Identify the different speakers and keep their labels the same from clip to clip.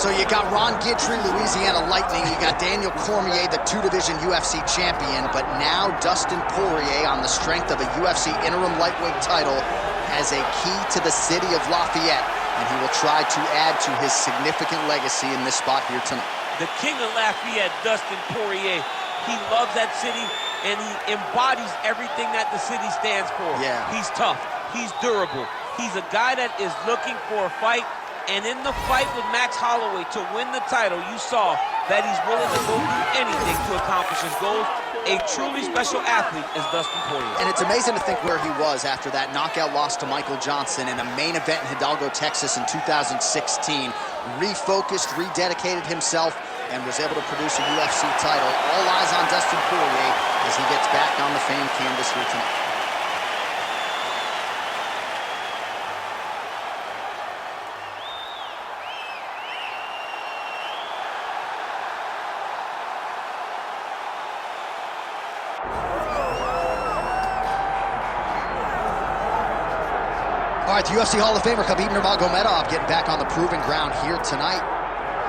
Speaker 1: So you got Ron Guidry, Louisiana Lightning. You got Daniel Cormier, the two-division UFC champion. But now Dustin Poirier, on the strength of a UFC interim lightweight title, has a key to the city of Lafayette. And he will try to add to his significant legacy in this spot here tonight. The king of Lafayette, Dustin Poirier. He loves that city, and he embodies everything that the city stands for. Yeah. He's tough. He's durable. He's a guy that is looking for a fight. And in the fight with Max Holloway to win the title, you saw that he's willing to go do anything to accomplish his goals. A truly special athlete is Dustin Poirier. And it's amazing to think where he was after that knockout loss to Michael Johnson in a main event in Hidalgo, Texas in 2016. Refocused, rededicated himself, and was able to produce a UFC title. All eyes on Dustin Poirier as he gets back on the fame canvas here tonight. All right, the UFC Hall of Famer Khabib Nurmagomedov getting back on the proving ground here tonight.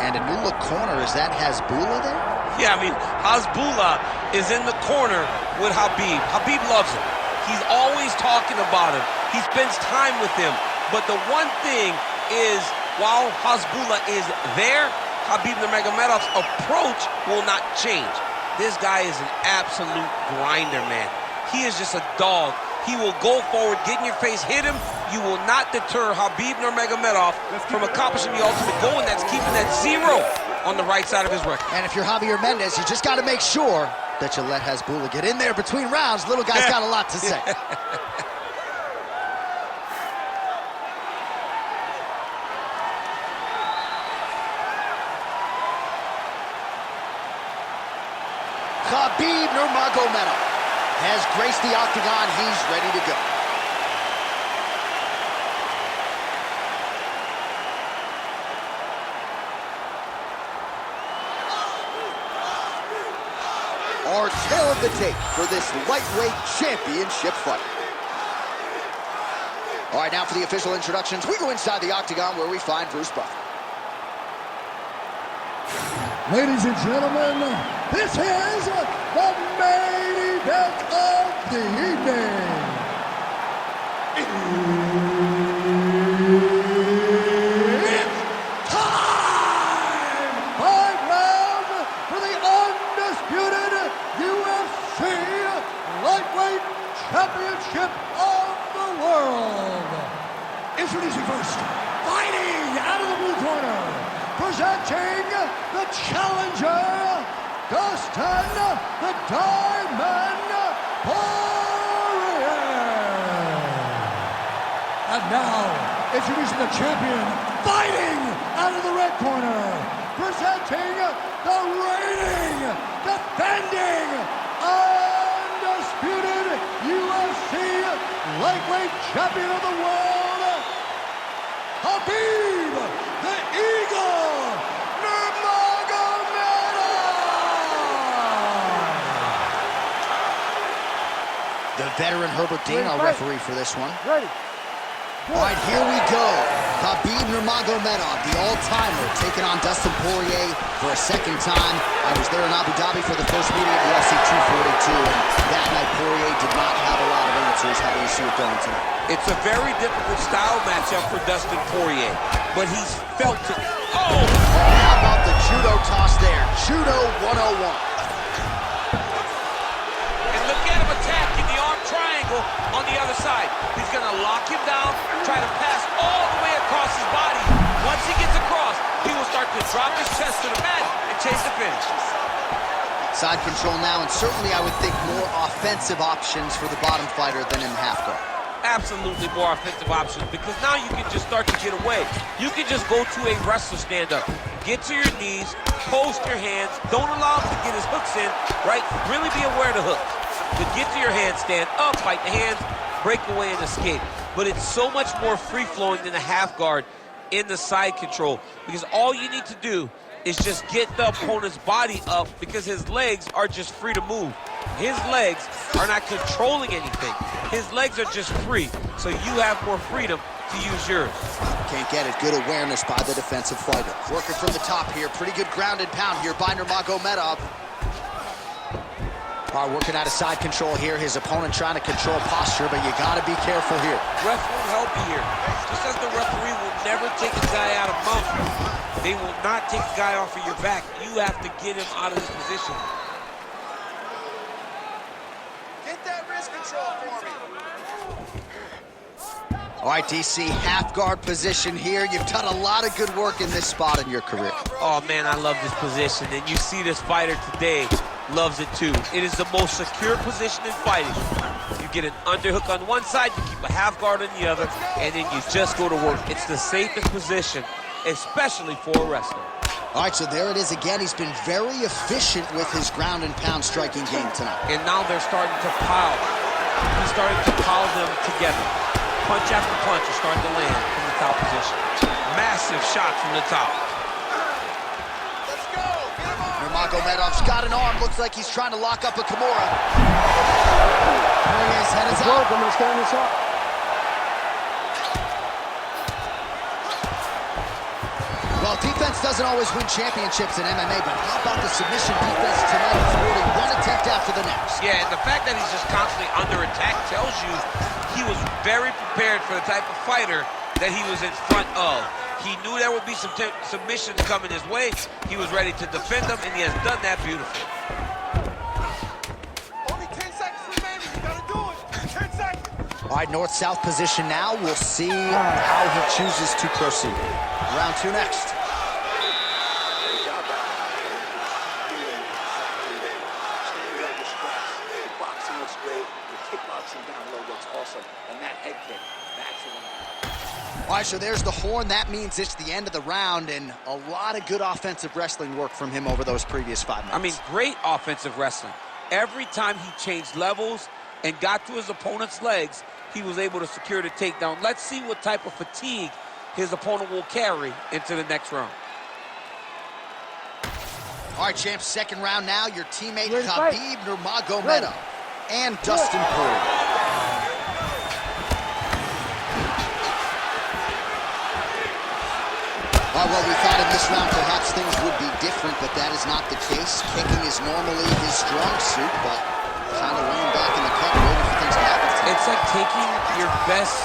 Speaker 1: And a new look corner, is that Hasbulla there? Yeah, I mean, Hasbulla is in the corner with Khabib. Khabib loves him. He's always talking about him. He spends time with him. But the one thing is, while Hasbulla is there, Khabib Nurmagomedov's approach will not change. This guy is an absolute grinder, man. He is just a dog. He will go forward, get in your face, hit him. You will not deter Khabib Nurmagomedov from accomplishing the ultimate goal, and that's keeping that 0 on the right side of his record. And if you're Javier Mendez, you just got to make sure that you let Hasbulla get in there between rounds. Little guy's got a lot to say. Khabib Nurmagomedov has graced the octagon. He's ready to go. Our tail of the tape for this lightweight championship fight. All right, now for the official introductions, we go inside the octagon where we find Bruce Buffer.
Speaker 2: Ladies and gentlemen, this is the main event of the evening. It's time! 5 rounds for the undisputed UFC Lightweight Championship of the world. Introducing first, fighting out of the blue corner, presenting the challenger, Dustin the Diamond Poirier. And now, introducing the champion, fighting out of the red corner, presenting the reigning, defending, undisputed UFC lightweight champion of the world, Khabib the Eagle Nurmagomedov.
Speaker 1: The veteran Herbert Dean, our referee for this one.
Speaker 2: Ready.
Speaker 1: All right, here we go. Khabib Nurmagomedov, the all-timer, taking on Dustin Poirier for a second time. I was there in Abu Dhabi for the first meeting at UFC 242, and that night Poirier did not have a lot of answers. How do you see it going tonight?
Speaker 3: It's a very difficult style matchup for Dustin Poirier, but he's felt it. Oh!
Speaker 1: How about the judo toss there? Judo 101.
Speaker 3: And look at him attacking the arm triangle on the other side. He's going to lock him down, try to pass all the way across his body. Once he gets across, he will start to drop his chest to the mat and chase the finish.
Speaker 1: Side control now, and certainly I would think more offensive options for the bottom fighter than in half guard.
Speaker 3: Absolutely more offensive options, because now you can just start to get away. You can just go to a wrestler stand-up. Get to your knees, post your hands, don't allow him to get his hooks in, right? Really be aware of the hooks. To get to your hands, stand up, fight the hands, break away and escape. But it's so much more free-flowing than the half guard in the side control, because all you need to do is just get the opponent's body up, because his legs are just free to move. His legs are not controlling anything. His legs are just free, so you have more freedom to use yours.
Speaker 1: Can't get it. Good awareness by the defensive fighter. Working from the top here. Pretty good ground and pound here by Nurmagomedov. All right, working out of side control here. His opponent trying to control posture, but you got to be careful here.
Speaker 3: Ref will help you here. Just as the referee will never take a guy out of mount, they will not take a guy off of your back. You have to get him out of this position.
Speaker 1: Get that wrist control for me. All right, DC, half guard position here. You've done a lot of good work in this spot in your career.
Speaker 3: Oh, man, I love this position. And you see this fighter today loves it, too. It is the most secure position in fighting. You get an underhook on one side, you keep a half guard on the other, and then you just go to work. It's the safest position, especially for a wrestler.
Speaker 1: All right, so there it is again. He's been very efficient with his ground and pound striking game tonight.
Speaker 3: And now they're starting to pile. He's starting to pile them together. Punch after punch is starting to land from the top position. Massive shot from the top.
Speaker 1: Let's go. Get him on. Nurmagomedov's got an arm. Looks like he's trying to lock up a Kimura. Poirier's head is up.
Speaker 2: I'm going to stand this up.
Speaker 1: Well, defense doesn't always win championships in MMA, but how about the submission defense tonight, thwarting one attempt after the next?
Speaker 3: Yeah, and the fact that he's just constantly under attack tells you he was very prepared for the type of fighter that he was in front of. He knew there would be some submissions coming his way. He was ready to defend them, and he has done that beautifully.
Speaker 4: Only 10 seconds remaining. You gotta do it. 10 seconds.
Speaker 1: All right, north-south position now. We'll see how he chooses to proceed. Round two next.
Speaker 4: Boxing looks great. The kickboxing down low looks awesome. And that head kick, that's one.
Speaker 1: All right, so there's the horn. That means it's the end of the round, and a lot of good offensive wrestling work from him over those previous 5 minutes.
Speaker 3: I mean, great offensive wrestling. Every time he changed levels and got to his opponent's legs, he was able to secure the takedown. Let's see what type of fatigue his opponent will carry into the next round.
Speaker 1: All right, champs, second round now. Your teammate Khabib Nurmagomedov and Dustin Poirier. Well, we thought in this round perhaps things would be different, but that is not the case. Kicking is normally his strong suit, but kind of laying back in the cut, waiting for things to happen.
Speaker 3: It's like taking your best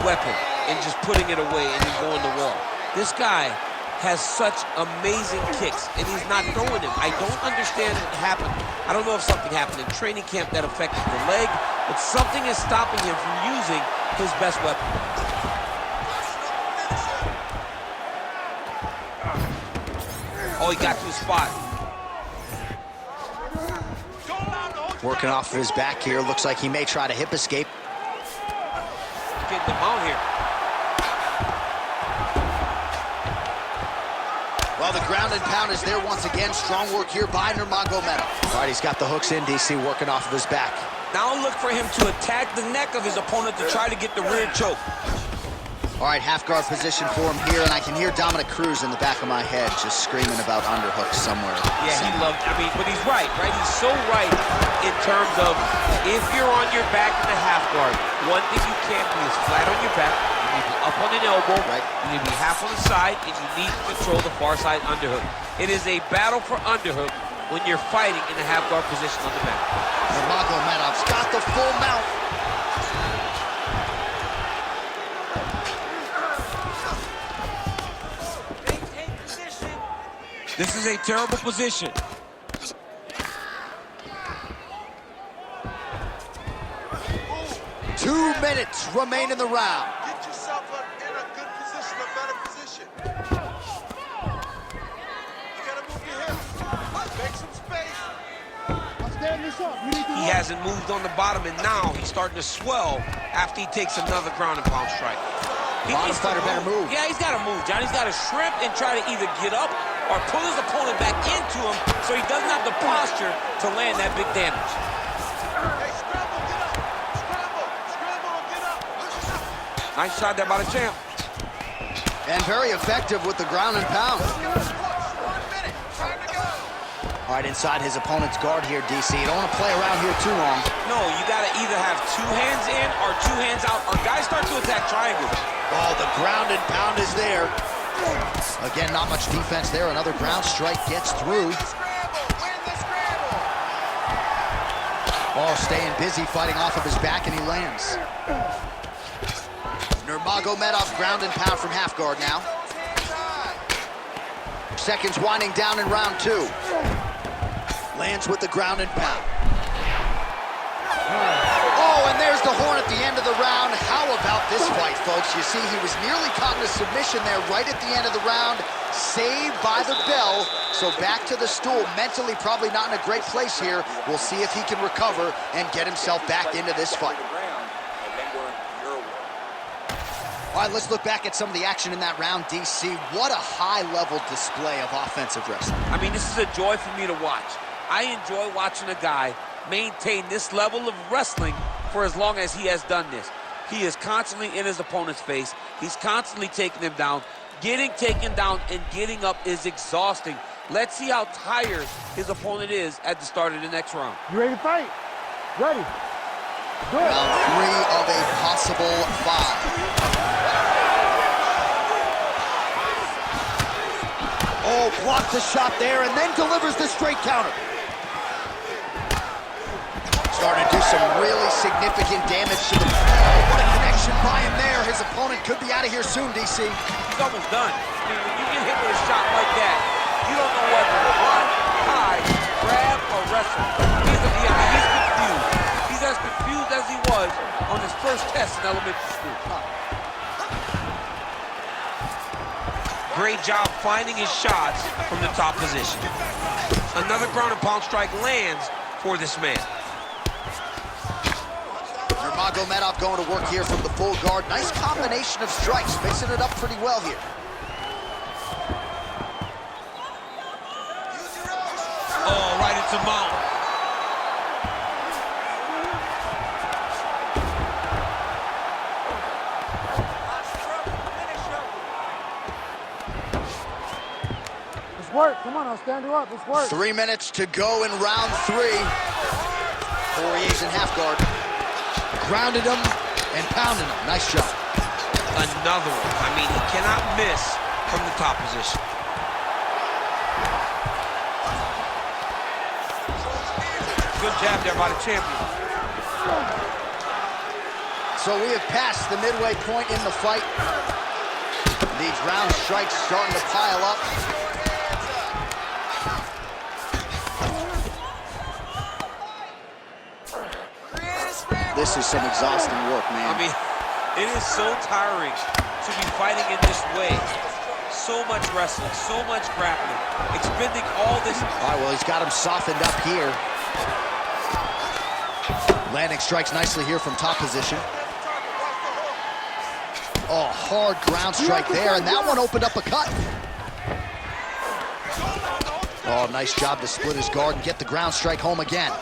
Speaker 3: weapon and just putting it away and then going to war. This guy has such amazing kicks, and he's not throwing them. I don't understand what happened. I don't know if something happened in training camp that affected the leg, but something is stopping him from using his best weapon. Oh, he got to his spot.
Speaker 1: Working off of his back here. Looks like he may try to hip escape.
Speaker 3: Getting them out here.
Speaker 1: Well, the ground and pound is there once again. Strong work here by Nurmagomedov. All right, he's got the hooks in, DC, working off of his back.
Speaker 3: Now look for him to attack the neck of his opponent to try to get the rear choke.
Speaker 1: All right, half guard position for him here, and I can hear Dominic Cruz in the back of my head just screaming about underhooks somewhere.
Speaker 3: Yeah, he loved, but he's right? He's so right in terms of if you're on your back in the half guard, one thing you can't be is flat on your back. You need to be up on an elbow,
Speaker 1: right.
Speaker 3: You need to be half on the side, and you need to control the far side underhook. It is a battle for underhook when you're fighting in the half guard position on the back.
Speaker 1: Nurmagomedov's got the full mount.
Speaker 3: This is a terrible position.
Speaker 1: 2 minutes remain in the round.
Speaker 4: Get yourself in a good position, a better position. You gotta move your hips. Make some space.
Speaker 2: I'm standing this up. You need to
Speaker 3: He hasn't moved on the bottom, and now he's starting to swell after he takes another ground and pound strike. He
Speaker 1: Bottom fighter better move.
Speaker 3: Yeah, he's got to move, John. He's got to shrimp and try to either get up or pull his opponent back into him so he doesn't have the posture to land that big damage.
Speaker 4: Hey, scramble, get up. Scramble, get up.
Speaker 3: Nice shot there by the champ.
Speaker 1: And very effective with the ground and pound.
Speaker 4: 1 minute. Time to go.
Speaker 1: All right, inside his opponent's guard here, DC. You don't want to play around here too long.
Speaker 3: No, you got to either have 2 hands in or 2 hands out, or guys start to attack triangles.
Speaker 1: Oh, the ground and pound is there. Again, not much defense there. Another ground strike gets through. Oh, staying busy, fighting off of his back, and he lands. Nurmagomedov ground and pound from half guard now. Seconds winding down in round 2. Lands with the ground and pound. Oh, and there's the horn at the end of the round. How about this fight, folks? You see, he was nearly caught in a submission there right at the end of the round. Saved by the bell. So back to the stool. Mentally probably not in a great place here. We'll see if he can recover and get himself back into this fight. All right, let's look back at some of the action in that round, DC. What a high-level display of offensive wrestling.
Speaker 3: I mean, this is a joy for me to watch. I enjoy watching a guy maintain this level of wrestling for as long as he has done this. He is constantly in his opponent's face. He's constantly taking him down. Getting taken down and getting up is exhausting. Let's see how tired his opponent is at the start of the next round.
Speaker 2: You ready to fight? Ready. Good.
Speaker 1: Round 3 of a possible 5. Oh, blocks the shot there and then delivers the straight counter. Starting to do some really significant damage to the... Oh, what a connection by him there. His opponent could be out of here soon, DC.
Speaker 3: He's almost done. I mean, when you get hit with a shot like that, you don't know whether to run, hide, grab, or wrestle. He's confused. He's as confused as he was on his first test in elementary school. Great job finding his shots from the top position. Another ground and pound strike lands for this man.
Speaker 1: Nurmagomedov going to work here from the full guard. Nice combination of strikes, mixing it up pretty well here.
Speaker 3: Oh, right into mount.
Speaker 2: Work. Come on, I'll stand you up. Let's work.
Speaker 1: 3 minutes to go in round 3. Poirier's in half guard. Grounded him and pounded him. Nice shot.
Speaker 3: Another one. I mean, he cannot miss from the top position. Good jab there by the champion.
Speaker 1: So we have passed the midway point in the fight. These round strikes starting to pile up. This is some exhausting work, man.
Speaker 3: I mean, it is so tiring to be fighting in this way. So much wrestling, so much grappling, expending all this.
Speaker 1: All right, well, he's got him softened up here. Landing strikes nicely here from top position. Oh, hard ground strike there, and that one opened up a cut. Oh, nice job to split his guard and get the ground strike home again.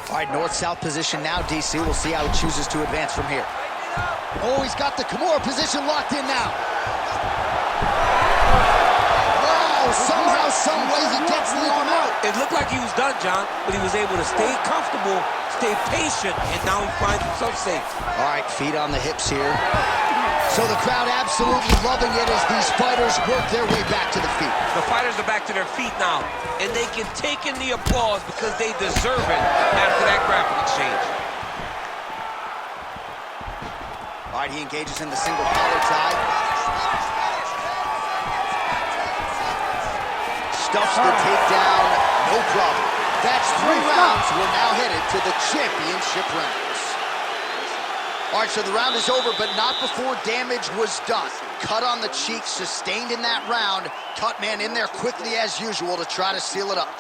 Speaker 1: All right, north-south position now, DC. We'll see how he chooses to advance from here. Oh, he's got the Kimura position locked in now. Wow, somehow, some way he gets the arm out.
Speaker 3: It looked like he was done, John, but he was able to stay comfortable, stay patient, and now he finds himself safe.
Speaker 1: All right, feet on the hips here. So the crowd absolutely loving it as these fighters work their way back to the feet.
Speaker 3: The fighters are back to their feet now, and they can take in the applause because they deserve it after that grappling exchange.
Speaker 1: All right, he engages in the single collar tie. Stuffs the takedown, no problem. That's 3 rounds. We're now headed to the championship rounds. All right, so the round is over, but not before damage was done. Cut on the cheek, sustained in that round. Cut man in there quickly as usual to try to seal it up.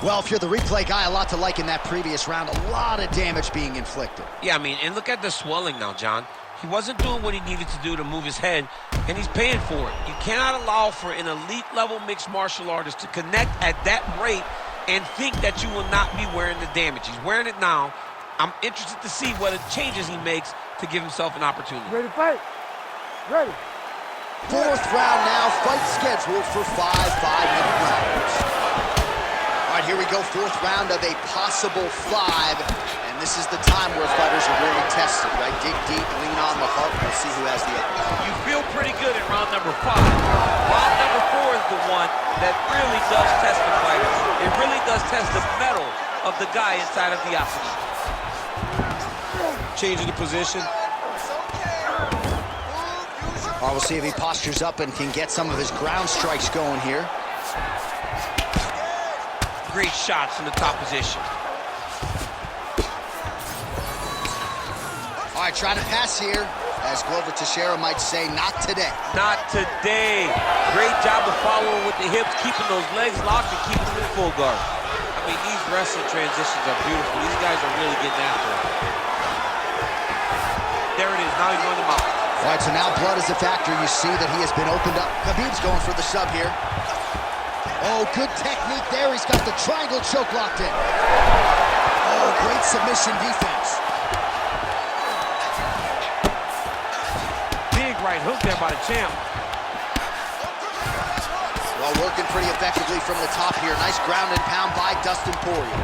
Speaker 1: Well, if you're the replay guy, a lot to like in that previous round. A lot of damage being inflicted.
Speaker 3: Yeah, I mean, and look at the swelling now, John. He wasn't doing what he needed to do to move his head, and he's paying for it. You cannot allow for an elite-level mixed martial artist to connect at that rate and think that you will not be wearing the damage. He's wearing it now. I'm interested to see what changes he makes to give himself an opportunity.
Speaker 2: Ready to fight? Ready.
Speaker 1: Fourth round now, fight scheduled for 5 5-minute rounds. All right, here we go, fourth round of a possible 5. And this is the time where fighters are really tested, right? Dig deep, lean on the heart, we'll see who has the edge.
Speaker 3: You feel pretty good in round number 5. Round number 4 is the one that really does test the fighter. It really does test the mettle of the guy inside of the octagon.
Speaker 5: Changing the position.
Speaker 1: All right, we'll see if he postures up and can get some of his ground strikes going here.
Speaker 3: Great shots from the top position.
Speaker 1: All right, trying to pass here. As Glover Teixeira might say, not today.
Speaker 3: Not today. Great job of following with the hips, keeping those legs locked and keeping them in full guard. I mean, these wrestling transitions are beautiful. These guys are really getting after it. There it is. Now he's going to mount.
Speaker 1: All right, so now blood is a factor. You see that he has been opened up. Khabib's going for the sub here. Oh, good technique there. He's got the triangle choke locked in. Oh, great submission defense.
Speaker 3: Big right hook there by the champ.
Speaker 1: Well, working pretty effectively from the top here. Nice ground and pound by Dustin Poirier.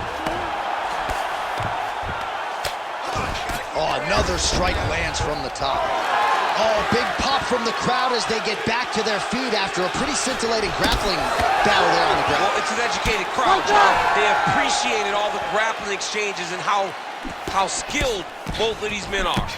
Speaker 1: Oh, another strike lands from the top. Oh, big pop from the crowd as they get back to their feet after a pretty scintillating grappling battle there on the ground.
Speaker 3: Well, it's an educated crowd, John. They appreciated all the grappling exchanges and how skilled both of these men are.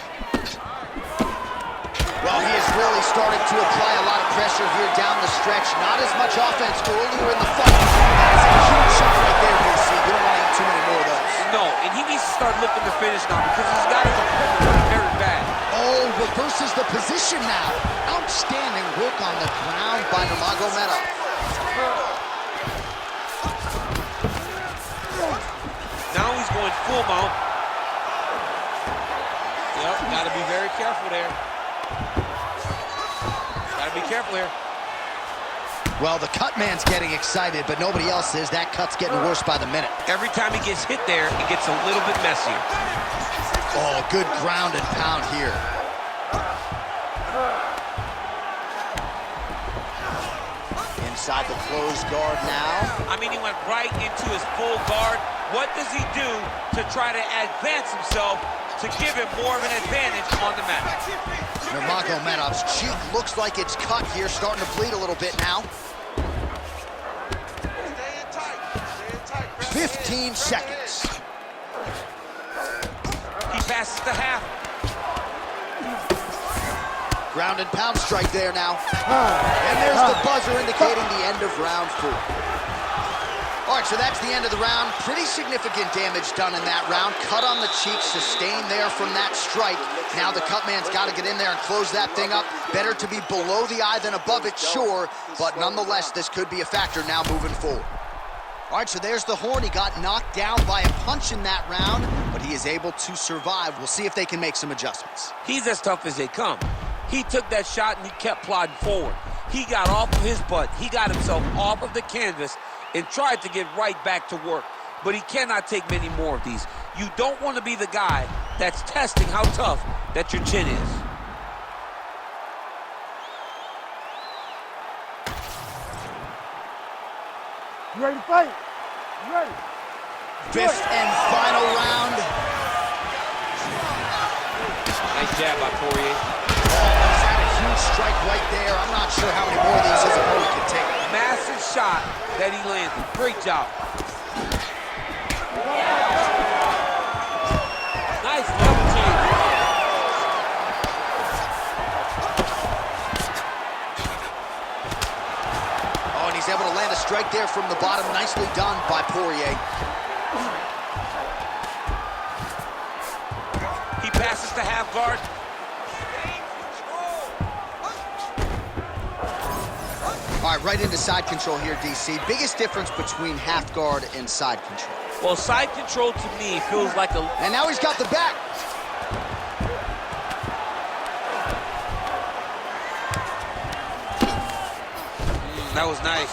Speaker 1: Well, he has really started to apply a lot of pressure here down the stretch. Not as much offense earlier in the fight. That is a huge shot right there, DC. You don't want to eat too many more of those.
Speaker 3: No, and he needs to start looking to finish now because he's got his opponent very bad.
Speaker 1: Oh, reverses the position now. Outstanding work on the ground by Nurmagomedov.
Speaker 3: Now he's going full mount. Yep, got to be very careful there. Got to be careful here.
Speaker 1: Well, the cut man's getting excited, but nobody else is. That cut's getting worse by the minute.
Speaker 3: Every time he gets hit there, it gets a little bit messier.
Speaker 1: Oh, good ground and pound here. Inside the closed guard now.
Speaker 3: I mean, he went right into his full guard. What does he do to try to advance himself to give him more of an advantage on the mat?
Speaker 1: Nurmagomedov's cheek looks like it's cut here, starting to bleed a little bit now. 15 seconds.
Speaker 3: He passes the half.
Speaker 1: Ground and pound strike there now. And there's the buzzer indicating the end of round 4. All right, so that's the end of the round. Pretty significant damage done in that round. Cut on the cheek, sustained there from that strike. Now the cut man's got to get in there and close that thing up. Better to be below the eye than above it, sure. But nonetheless, this could be a factor now moving forward. All right, so there's the horn. He got knocked down by a punch in that round, but he is able to survive. We'll see if they can make some adjustments.
Speaker 3: He's as tough as they come. He took that shot and he kept plodding forward. He got off of his butt. He got himself off of the canvas and tried to get right back to work. But he cannot take many more of these. You don't want to be the guy that's testing how tough that your chin is.
Speaker 2: You ready to fight? You ready?
Speaker 1: Fifth and final round.
Speaker 3: Nice jab by Poirier.
Speaker 1: He's had a huge strike right there. I'm not sure how many more of these his opponent can take.
Speaker 3: Massive shot that he landed. Great job. Nice level change.
Speaker 1: Oh, and he's able to land a strike there from the bottom. Nicely done by Poirier.
Speaker 3: He passes the half guard.
Speaker 1: All right, right into side control here, DC. Biggest difference between half guard and side control.
Speaker 3: Well, side control to me feels like a...
Speaker 1: And now he's got the back.
Speaker 3: That was nice.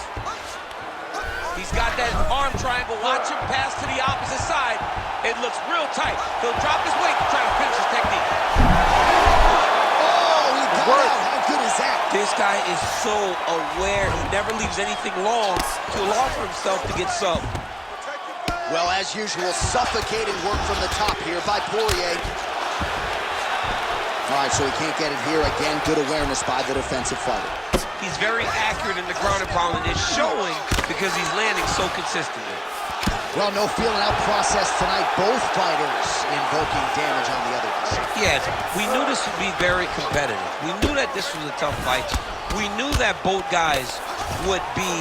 Speaker 3: He's got that arm triangle. Watch him pass to the opposite side. It looks real tight. He'll drop his weight to try to finish his technique.
Speaker 1: Oh, he got out.
Speaker 3: This guy is so aware. He never leaves anything long to allow for himself to get subbed.
Speaker 1: Well, as usual, suffocating work from the top here by Poirier. All right, so he can't get it here. Again, good awareness by the defensive fighter.
Speaker 3: He's very accurate in the ground and pound, and it's showing because he's landing so consistently.
Speaker 1: Well, no feeling out process tonight. Both fighters invoking damage on the other.
Speaker 3: Yes, we knew this would be very competitive. We knew that this was a tough fight. We knew that both guys would be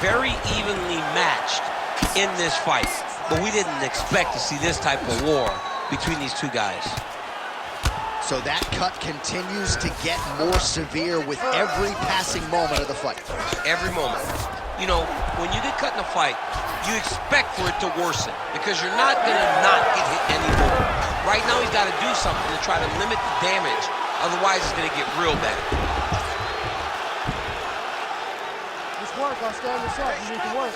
Speaker 3: very evenly matched in this fight, but we didn't expect to see this type of war between these two guys.
Speaker 1: So that cut continues to get more severe with every passing moment of the fight.
Speaker 3: Every moment. You know, when you get cut in a fight, you expect for it to worsen because you're not going to not get hit anymore. Right now, he's got to do something to try to limit the damage. Otherwise, it's going to get real bad.
Speaker 2: Just work, I'll stand this up and you can work.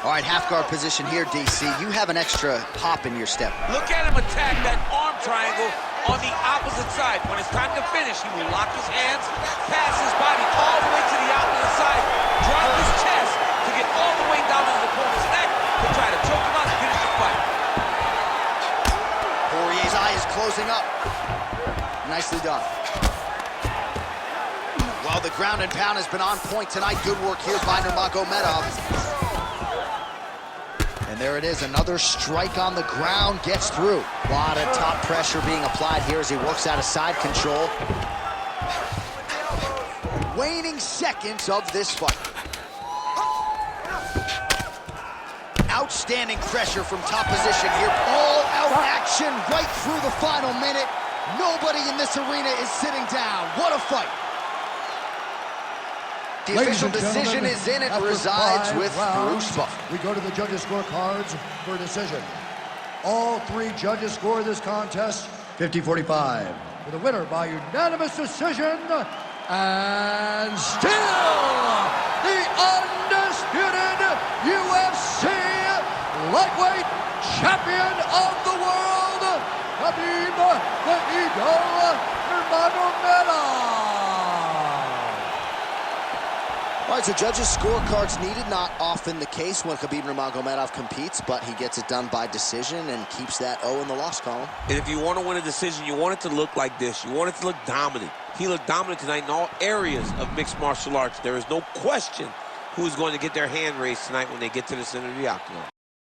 Speaker 1: All right, half guard position here, DC. You have an extra hop in your step.
Speaker 3: Look at him attack that arm triangle on the opposite side. When it's time to finish, he will lock his hands, pass his body all the way to the opposite side, drop his chest to get all the way down to his opponent's neck to try to choke him out and finish the fight.
Speaker 1: Poirier's eye is closing up. Nicely done. Well, the ground and pound has been on point tonight. Good work here by Nurmagomedov. And there it is, another strike on the ground, gets through. A lot of top pressure being applied here as he works out of side control. Waning seconds of this fight. Outstanding pressure from top position here. All out action right through the final minute. Nobody in this arena is sitting down. What a fight. The official decision is in. It resides with Bruce Buffer.
Speaker 2: We go to the judges' scorecards for a decision. All three judges score this contest 50-45. For the winner by unanimous decision, and still the undisputed UFC lightweight champion of the world, Khabib the Eagle Nurmagomedov.
Speaker 1: All right, so judges' scorecards needed. Not often the case when Khabib Nurmagomedov competes, but he gets it done by decision and keeps that O in the loss column.
Speaker 3: And if you want to win a decision, you want it to look like this. You want it to look dominant. He looked dominant tonight in all areas of mixed martial arts. There is no question who is going to get their hand raised tonight when they get to the center of the octagon.